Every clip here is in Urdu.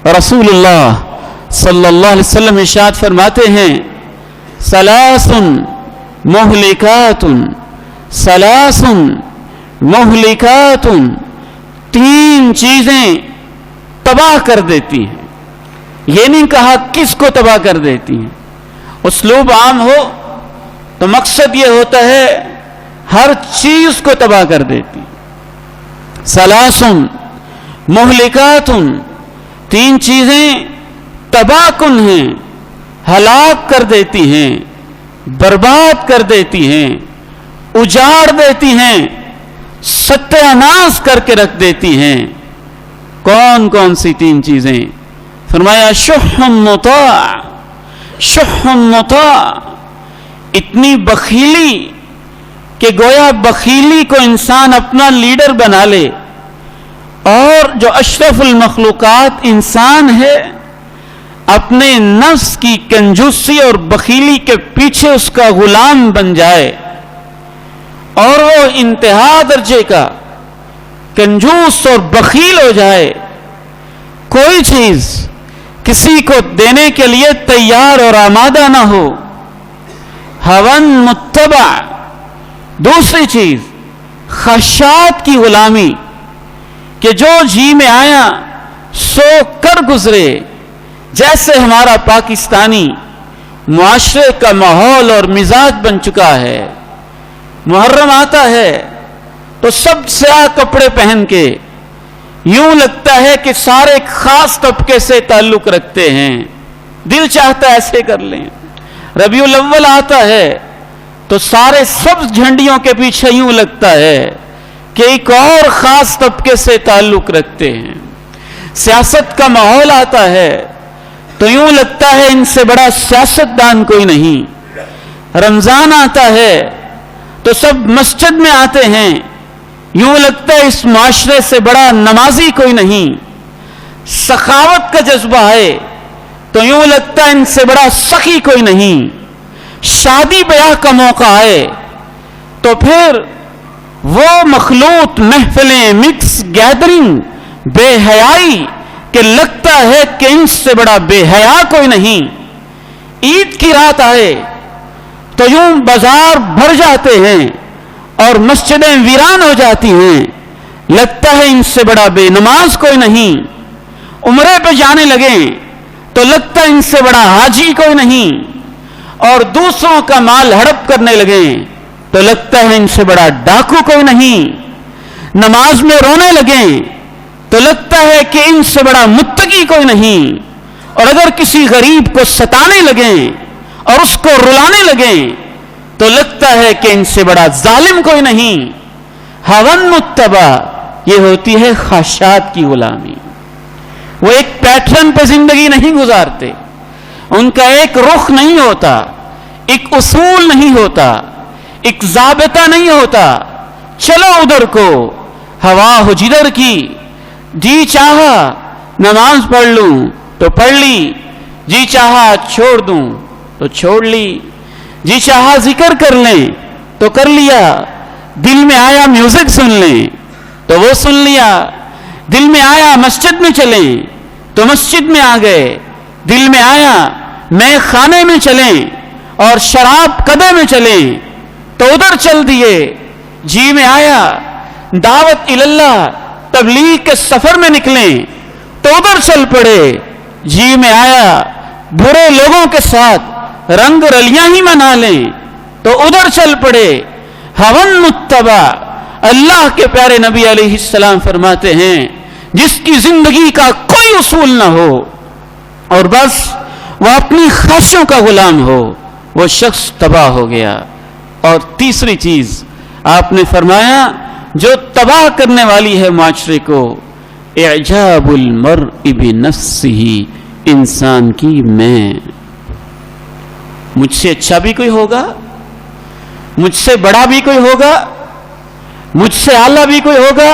رسول اللہ صلی اللہ علیہ وسلم ارشاد فرماتے ہیں ثلاث مہلکات، ثلاث مہلکات، تین چیزیں تباہ کر دیتی ہیں. یہ نہیں کہا کس کو تباہ کر دیتی ہیں. اسلوب عام ہو تو مقصد یہ ہوتا ہے ہر چیز کو تباہ کر دیتی. ثلاث مہلکات، تین چیزیں تباہ کن ہیں، ہلاک کر دیتی ہیں، برباد کر دیتی ہیں، اجاڑ دیتی ہیں، ستیہ ناش کر کے رکھ دیتی ہیں. کون کون سی تین چیزیں؟ فرمایا شح مطاع، شح مطاع، اتنی بخیلی کہ گویا بخیلی کو انسان اپنا لیڈر بنا لے، اور جو اشرف المخلوقات انسان ہے اپنے نفس کی کنجوسی اور بخیلی کے پیچھے اس کا غلام بن جائے، اور وہ انتہا درجے کا کنجوس اور بخیل ہو جائے، کوئی چیز کسی کو دینے کے لیے تیار اور آمادہ نہ ہو. ہون متبع، دوسری چیز خواہشات کی غلامی، کہ جو جی میں آیا سو کر گزرے. جیسے ہمارا پاکستانی معاشرے کا ماحول اور مزاج بن چکا ہے، محرم آتا ہے تو سب سیاہ کپڑے پہن کے یوں لگتا ہے کہ سارے ایک خاص طبقے سے تعلق رکھتے ہیں، دل چاہتا ہے ایسے کر لیں. ربیع الاول آتا ہے تو سارے سبز جھنڈیوں کے پیچھے یوں لگتا ہے کہ ایک اور خاص طبقے سے تعلق رکھتے ہیں. سیاست کا ماحول آتا ہے تو یوں لگتا ہے ان سے بڑا سیاستدان کوئی نہیں. رمضان آتا ہے تو سب مسجد میں آتے ہیں، یوں لگتا ہے اس معاشرے سے بڑا نمازی کوئی نہیں. سخاوت کا جذبہ ہے تو یوں لگتا ہے ان سے بڑا سخی کوئی نہیں. شادی بیاہ کا موقع ہے تو پھر وہ مخلوط محفلیں، مکس گیدرنگ، بے حیائی کہ لگتا ہے کہ ان سے بڑا بے حیا کوئی نہیں. عید کی رات آئے تو یوں بازار بھر جاتے ہیں اور مسجدیں ویران ہو جاتی ہیں، لگتا ہے ان سے بڑا بے نماز کوئی نہیں. عمرے پہ جانے لگیں تو لگتا ہے ان سے بڑا حاجی کوئی نہیں، اور دوسروں کا مال ہڑپ کرنے لگیں تو لگتا ہے ان سے بڑا ڈاکو کوئی نہیں. نماز میں رونے لگیں تو لگتا ہے کہ ان سے بڑا متقی کوئی نہیں، اور اگر کسی غریب کو ستانے لگیں اور اس کو رلانے لگیں تو لگتا ہے کہ ان سے بڑا ظالم کوئی نہیں. ہون متبع، یہ ہوتی ہے خواہشات کی غلامی. وہ ایک پیٹرن پہ زندگی نہیں گزارتے، ان کا ایک رخ نہیں ہوتا، ایک اصول نہیں ہوتا، ایک ضابطہ نہیں ہوتا. چلو ادھر کو، ہوا ہو جدھر کی، جی چاہا نماز پڑھ لوں تو پڑھ لی، جی چاہا چھوڑ دوں تو چھوڑ لی، جی چاہا ذکر کر لیں تو کر لیا، دل میں آیا میوزک سن لیں تو وہ سن لیا، دل میں آیا مسجد میں چلیں تو مسجد میں آ گئے، دل میں آیا میں خانے میں چلیں اور شراب کدے میں چلیں تو ادھر چل دیے، جی میں آیا دعوت اللہ تبلیغ کے سفر میں نکلیں تو ادھر چل پڑے، جی میں آیا برے لوگوں کے ساتھ رنگ رلیاں ہی منا لیں تو ادھر چل پڑے. ہون متبع، اللہ کے پیارے نبی علیہ السلام فرماتے ہیں جس کی زندگی کا کوئی اصول نہ ہو اور بس وہ اپنی خواہشوں کا غلام ہو، وہ شخص تباہ ہو گیا. اور تیسری چیز آپ نے فرمایا جو تباہ کرنے والی ہے معاشرے کو، اعجاب المرء بنفسہ، انسان کی میں. مجھ سے اچھا بھی کوئی ہوگا، مجھ سے بڑا بھی کوئی ہوگا، مجھ سے اعلیٰ بھی کوئی ہوگا،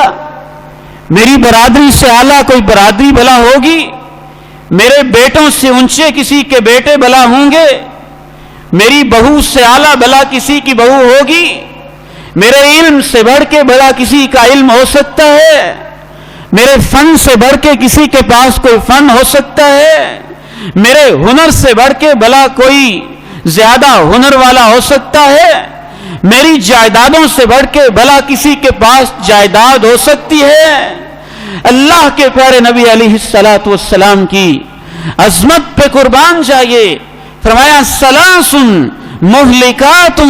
میری برادری سے اعلیٰ کوئی برادری بھلا ہوگی، میرے بیٹوں سے اونچے کسی کے بیٹے بھلا ہوں گے، میری بہو سے اعلیٰ بھلا کسی کی بہو ہوگی، میرے علم سے بڑھ کے بڑا کسی کا علم ہو سکتا ہے، میرے فن سے بڑھ کے کسی کے پاس کوئی فن ہو سکتا ہے؟ میرے ہنر سے بڑھ کے بھلا کوئی زیادہ ہنر والا ہو سکتا ہے؟ میری جائیدادوں سے بڑھ کے بھلا کسی کے پاس جائیداد ہو سکتی ہے؟ اللہ کے پیارے نبی علیہ الصلوۃ والسلام کی عظمت پہ قربان جائیے. فرمایا ثلاث مہلکات،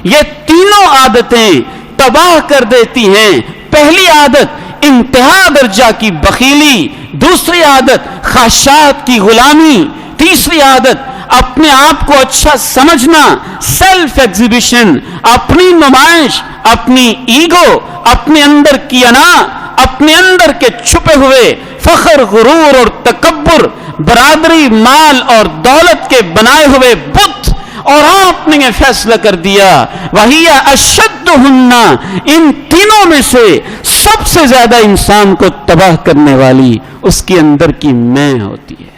یہ تینوں عادتیں تباہ کر دیتی ہیں. پہلی عادت انتہا درجہ کی بخیلی، دوسری عادت خواہشات کی غلامی، تیسری عادت اپنے آپ کو اچھا سمجھنا، سیلف ایگزیبیشن، اپنی نمائش، اپنی ایگو، اپنے اندر کی انا، اپنے اندر کے چھپے ہوئے فخر، غرور اور تکبر، برادری، مال اور دولت کے بنائے ہوئے بت. اور آپ نے یہ فیصلہ کر دیا وَهِيَ أَشَدُّهُنَّ، ان تینوں میں سے سب سے زیادہ انسان کو تباہ کرنے والی اس کے اندر کی میں ہوتی ہے.